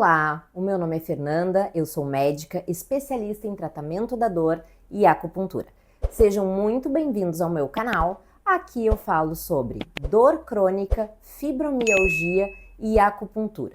Olá, o meu nome é Fernanda, eu sou médica, especialista em tratamento da dor e acupuntura. Sejam muito bem-vindos ao meu canal. Aqui eu falo sobre dor crônica, fibromialgia e acupuntura.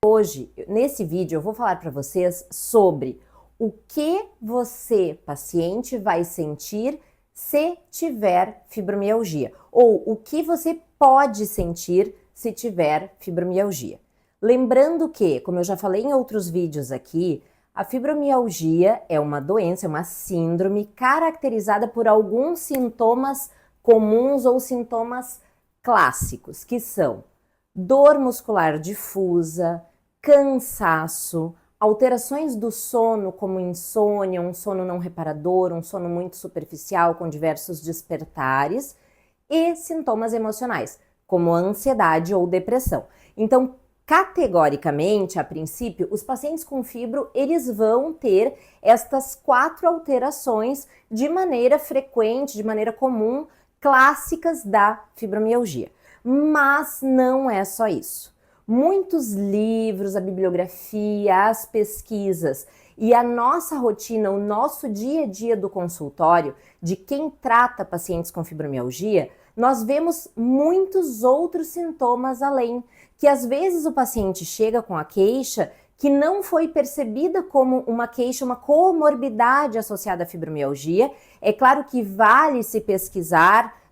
Hoje, nesse vídeo, eu vou falar para vocês sobre o que você, paciente, vai sentir se tiver fibromialgia, ou o que você pode sentir se tiver fibromialgia. Lembrando que, como eu já falei em outros vídeos aqui, a fibromialgia é uma doença, é uma síndrome caracterizada por alguns sintomas comuns ou sintomas clássicos, que são dor muscular difusa, cansaço, alterações do sono como insônia, um sono não reparador, um sono muito superficial com diversos despertares e sintomas emocionais, como ansiedade ou depressão. Então, categoricamente, a princípio, os pacientes com fibro, eles vão ter estas 4 alterações de maneira frequente, de maneira comum, clássicas da fibromialgia. Mas não é só isso. Muitos livros, a bibliografia, as pesquisas e a nossa rotina, o nosso dia a dia do consultório, de quem trata pacientes com fibromialgia, nós vemos muitos outros sintomas além, que às vezes o paciente chega com a queixa que não foi percebida como uma queixa, uma comorbidade associada à fibromialgia. É claro que vale se pesquisar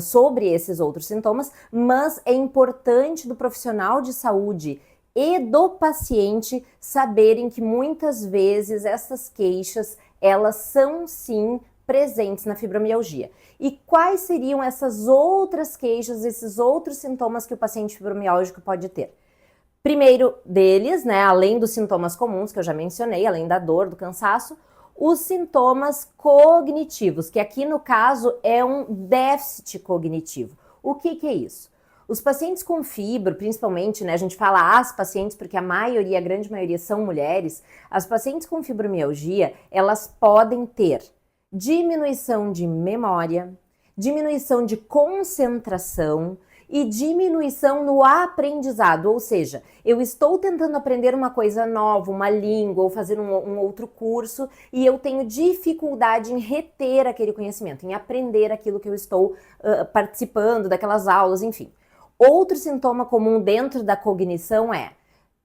sobre esses outros sintomas, mas é importante do profissional de saúde e do paciente saberem que muitas vezes essas queixas, elas são sim presentes na fibromialgia. E quais seriam essas outras queixas, esses outros sintomas que o paciente fibromialgico pode ter? Primeiro deles, além dos sintomas comuns que eu já mencionei, além da dor, do cansaço, os sintomas cognitivos, que aqui no caso é um déficit cognitivo. O que é isso? Os pacientes com fibro, principalmente, a gente fala as pacientes porque a maioria, a grande maioria são mulheres, as pacientes com fibromialgia, elas podem ter diminuição de memória, diminuição de concentração, e diminuição no aprendizado, ou seja, eu estou tentando aprender uma coisa nova, uma língua, ou fazer um outro curso, e eu tenho dificuldade em reter aquele conhecimento, em aprender aquilo que eu estou participando, daquelas aulas, enfim. Outro sintoma comum dentro da cognição é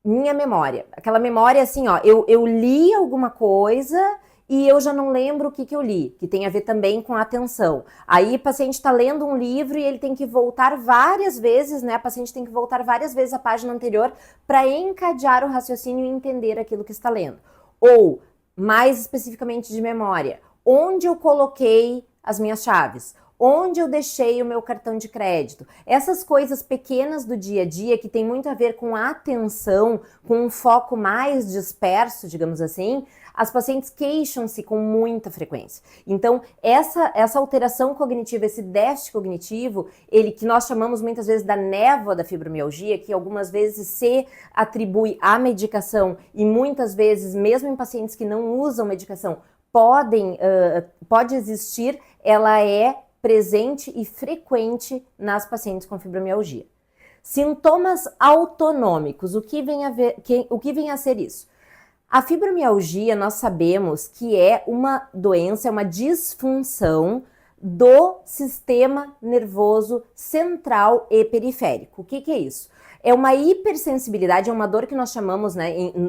minha memória. Aquela memória assim, eu li alguma coisa e eu já não lembro o que eu li, que tem a ver também com a atenção. Aí o paciente está lendo um livro e ele tem que voltar várias vezes, a paciente tem que voltar várias vezes à página anterior para encadear o raciocínio e entender aquilo que está lendo. Ou, mais especificamente de memória, onde eu coloquei as minhas chaves? Onde eu deixei o meu cartão de crédito? Essas coisas pequenas do dia a dia que tem muito a ver com a atenção, com um foco mais disperso, digamos assim, as pacientes queixam-se com muita frequência. Então, essa alteração cognitiva, esse déficit cognitivo, ele que nós chamamos muitas vezes da névoa da fibromialgia, que algumas vezes se atribui à medicação e muitas vezes, mesmo em pacientes que não usam medicação, pode existir, ela é presente e frequente nas pacientes com fibromialgia. Sintomas autonômicos, o que vem a ser isso? A fibromialgia, nós sabemos que é uma doença, é uma disfunção do sistema nervoso central e periférico. O que é isso? É uma hipersensibilidade, é uma dor que nós chamamos,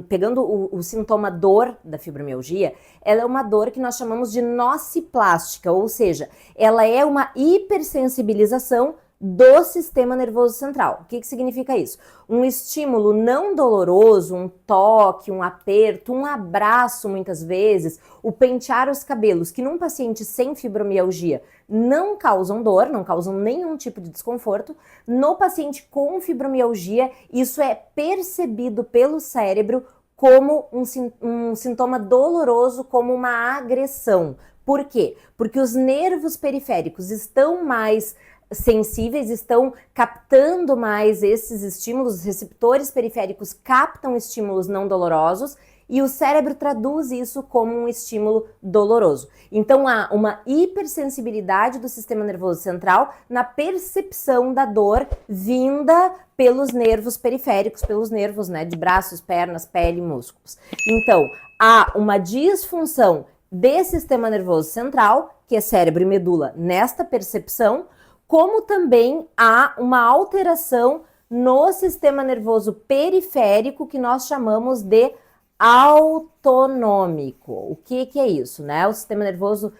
pegando o sintoma dor da fibromialgia, ela é uma dor que nós chamamos de nociplástica, ou seja, ela é uma hipersensibilização do sistema nervoso central. O que significa isso? Um estímulo não doloroso, um toque, um aperto, um abraço muitas vezes, o pentear os cabelos, que num paciente sem fibromialgia não causam dor, não causam nenhum tipo de desconforto. No paciente com fibromialgia, isso é percebido pelo cérebro como um sintoma doloroso, como uma agressão. Por quê? Porque os nervos periféricos estão mais sensíveis, estão captando mais esses estímulos, os receptores periféricos captam estímulos não dolorosos e o cérebro traduz isso como um estímulo doloroso. Então há uma hipersensibilidade do sistema nervoso central na percepção da dor vinda pelos nervos periféricos, pelos nervos, né, de braços, pernas, pele e músculos. Então há uma disfunção desse sistema nervoso central, que é cérebro e medula, nesta percepção, como também há uma alteração no sistema nervoso periférico, que nós chamamos de autonômico. O que é isso, né? O sistema nervoso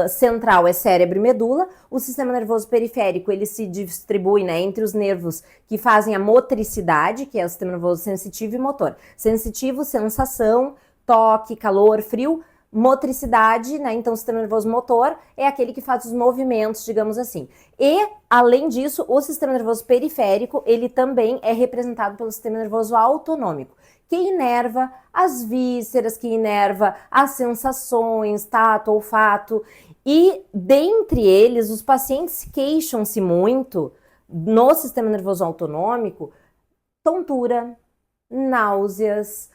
central é cérebro e medula, o sistema nervoso periférico ele se distribui, né, entre os nervos que fazem a motricidade, que é o sistema nervoso sensitivo e motor. Sensitivo, sensação, toque, calor, frio. Motricidade, né? Então o sistema nervoso motor é aquele que faz os movimentos, digamos assim. E, além disso, o sistema nervoso periférico, ele também é representado pelo sistema nervoso autonômico, que inerva as vísceras, que inerva as sensações, tato, olfato. E, dentre eles, os pacientes queixam-se muito no sistema nervoso autonômico, tontura, náuseas,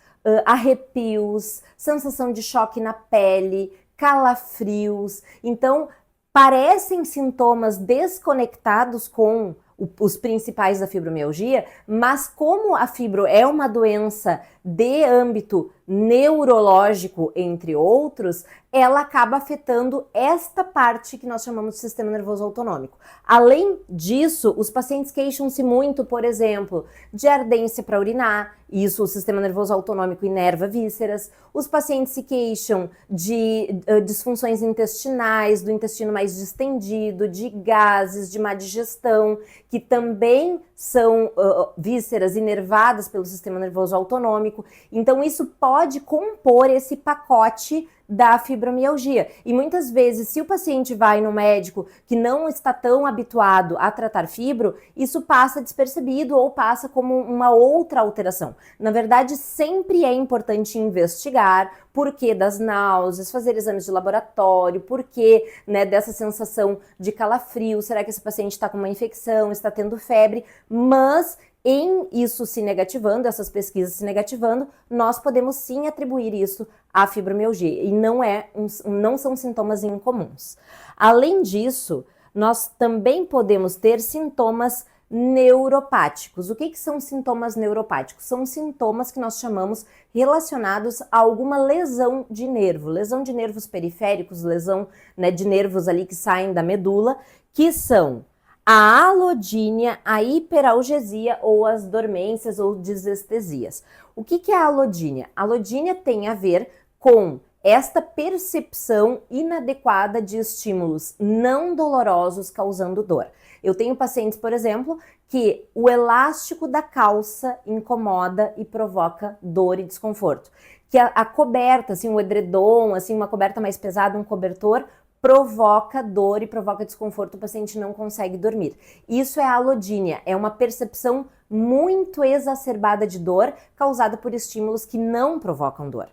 arrepios, sensação de choque na pele, calafrios. Então, parecem sintomas desconectados com os principais da fibromialgia, mas como a fibro é uma doença de âmbito neurológico, entre outros, ela acaba afetando esta parte que nós chamamos de sistema nervoso autonômico. Além disso, os pacientes queixam-se muito, por exemplo, de ardência para urinar, isso o sistema nervoso autonômico inerva vísceras. Os pacientes se queixam de disfunções intestinais, do intestino mais distendido, de gases, de má digestão, que também são vísceras inervadas pelo sistema nervoso autonômico. Então isso pode compor esse pacote da fibromialgia. E muitas vezes, se o paciente vai no médico que não está tão habituado a tratar fibro, isso passa despercebido ou passa como uma outra alteração. Na verdade, sempre é importante investigar por que das náuseas, fazer exames de laboratório, por que, né, dessa sensação de calafrio, será que esse paciente está com uma infecção, está tendo febre, mas em isso se negativando, essas pesquisas se negativando, nós podemos sim atribuir isso à fibromialgia e não são sintomas incomuns. Além disso, nós também podemos ter sintomas neuropáticos. O que são sintomas neuropáticos? São sintomas que nós chamamos relacionados a alguma lesão de nervo, lesão de nervos periféricos, lesão, né, de nervos ali que saem da medula, que são a alodínia, a hiperalgesia ou as dormências ou desestesias. O que é a alodínia? A alodínia tem a ver com esta percepção inadequada de estímulos não dolorosos causando dor. Eu tenho pacientes, por exemplo, que o elástico da calça incomoda e provoca dor e desconforto. Que a coberta, assim, um edredom, assim, uma coberta mais pesada, um cobertor, provoca dor e provoca desconforto, o paciente não consegue dormir. Isso é a alodínia, é uma percepção muito exacerbada de dor causada por estímulos que não provocam dor.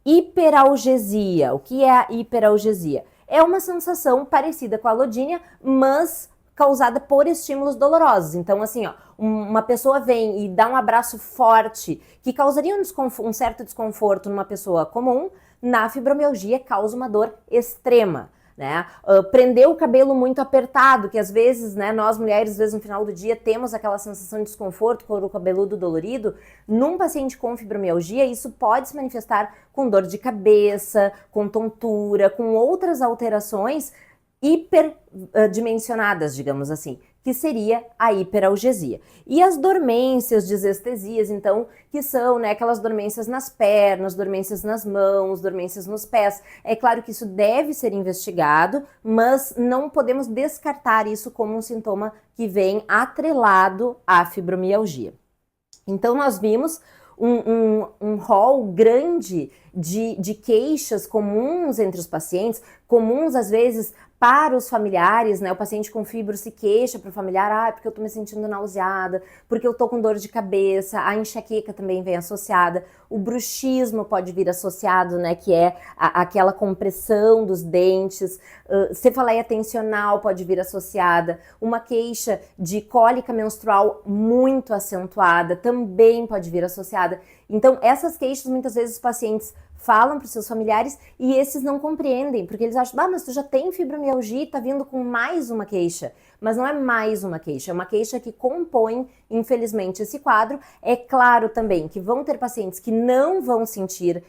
Hiperalgesia, o que é a hiperalgesia? É uma sensação parecida com a alodínia, mas causada por estímulos dolorosos. Então, assim, ó, uma pessoa vem e dá um abraço forte que causaria um certo desconforto numa pessoa comum, na fibromialgia causa uma dor extrema. Né? Prender o cabelo muito apertado, que às vezes, né, nós mulheres, às vezes no final do dia temos aquela sensação de desconforto com o cabeludo dolorido. Num paciente com fibromialgia, isso pode se manifestar com dor de cabeça, com tontura, com outras alterações hiperdimensionadas, digamos assim, que seria a hiperalgesia. E as dormências, desestesias, então, que são, né, aquelas dormências nas pernas, dormências nas mãos, dormências nos pés. É claro que isso deve ser investigado, mas não podemos descartar isso como um sintoma que vem atrelado à fibromialgia. Então, nós vimos um rol grande de queixas comuns entre os pacientes, comuns às vezes para os familiares, né, o paciente com fibro se queixa para o familiar, porque eu tô me sentindo nauseada, porque eu tô com dor de cabeça, a enxaqueca também vem associada, o bruxismo pode vir associado, né, que é aquela compressão dos dentes, cefaleia tensional pode vir associada, uma queixa de cólica menstrual muito acentuada também pode vir associada. Então, essas queixas, muitas vezes os pacientes falam para os seus familiares e esses não compreendem, porque eles acham, mas tu já tem fibromialgia e tá vindo com mais uma queixa. Mas não é mais uma queixa, é uma queixa que compõe, infelizmente, esse quadro. É claro também que vão ter pacientes que não vão sentir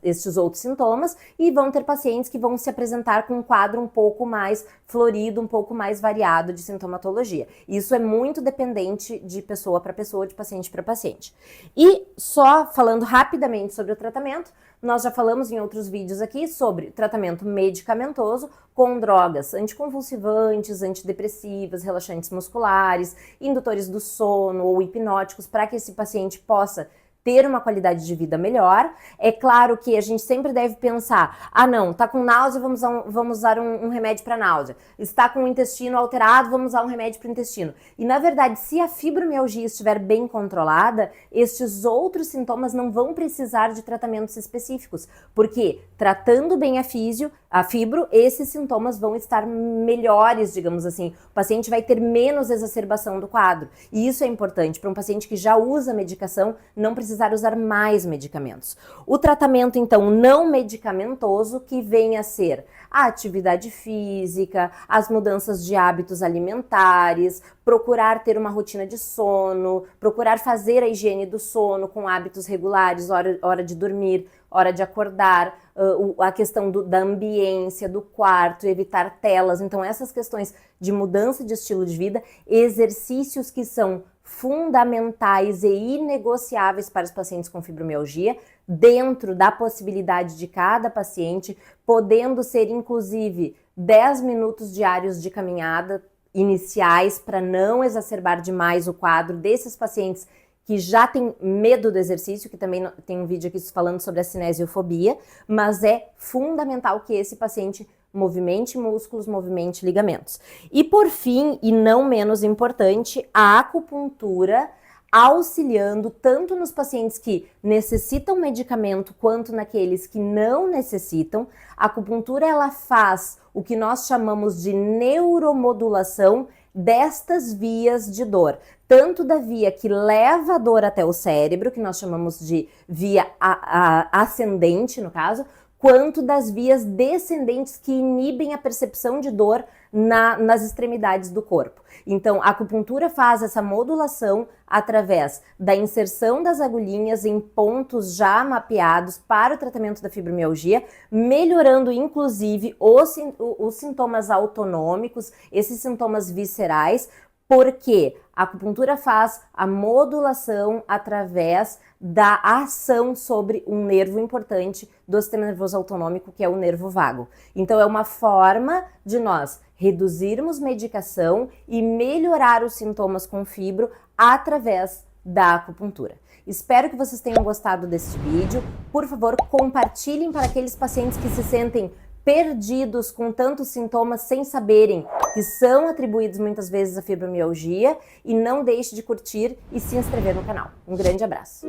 estes outros sintomas e vão ter pacientes que vão se apresentar com um quadro um pouco mais florido, um pouco mais variado de sintomatologia. Isso é muito dependente de pessoa para pessoa, de paciente para paciente. E só falando rapidamente sobre o tratamento, nós já falamos em outros vídeos aqui sobre tratamento medicamentoso com drogas anticonvulsivantes, antidepressivas, relaxantes musculares, indutores do sono ou hipnóticos para que esse paciente possa ter uma qualidade de vida melhor. É claro que a gente sempre deve pensar, não, tá com náusea, vamos usar um remédio para náusea. Está com o intestino alterado, vamos usar um remédio para o intestino. E na verdade, se a fibromialgia estiver bem controlada, estes outros sintomas não vão precisar de tratamentos específicos, porque tratando bem a fibro, esses sintomas vão estar melhores, digamos assim. O paciente vai ter menos exacerbação do quadro. E isso é importante para um paciente que já usa medicação, não precisar usar mais medicamentos. O tratamento, então, não medicamentoso, que vem a ser a atividade física, as mudanças de hábitos alimentares, procurar ter uma rotina de sono, procurar fazer a higiene do sono com hábitos regulares, hora de dormir, hora de acordar, a questão da ambiência, do quarto, evitar telas. Então, essas questões de mudança de estilo de vida, exercícios que são fundamentais e inegociáveis para os pacientes com fibromialgia, dentro da possibilidade de cada paciente, podendo ser inclusive 10 minutos diários de caminhada iniciais para não exacerbar demais o quadro desses pacientes que já tem medo do exercício, que também tem um vídeo aqui falando sobre a cinesiofobia, mas é fundamental que esse paciente movimente músculos, movimente ligamentos. E por fim, e não menos importante, a acupuntura auxiliando tanto nos pacientes que necessitam medicamento quanto naqueles que não necessitam. A acupuntura, ela faz o que nós chamamos de neuromodulação destas vias de dor, tanto da via que leva a dor até o cérebro, que nós chamamos de via ascendente, no caso, quanto das vias descendentes que inibem a percepção de dor nas extremidades do corpo. Então, a acupuntura faz essa modulação através da inserção das agulhinhas em pontos já mapeados para o tratamento da fibromialgia, melhorando inclusive os sintomas autonômicos, esses sintomas viscerais, porque a acupuntura faz a modulação através da ação sobre um nervo importante do sistema nervoso autonômico, que é o nervo vago. Então, é uma forma de nós reduzirmos medicação e melhorar os sintomas com fibro através da acupuntura. Espero que vocês tenham gostado desse vídeo. Por favor, compartilhem para aqueles pacientes que se sentem perdidos com tantos sintomas sem saberem que são atribuídos muitas vezes à fibromialgia, e não deixe de curtir e se inscrever no canal. Um grande abraço!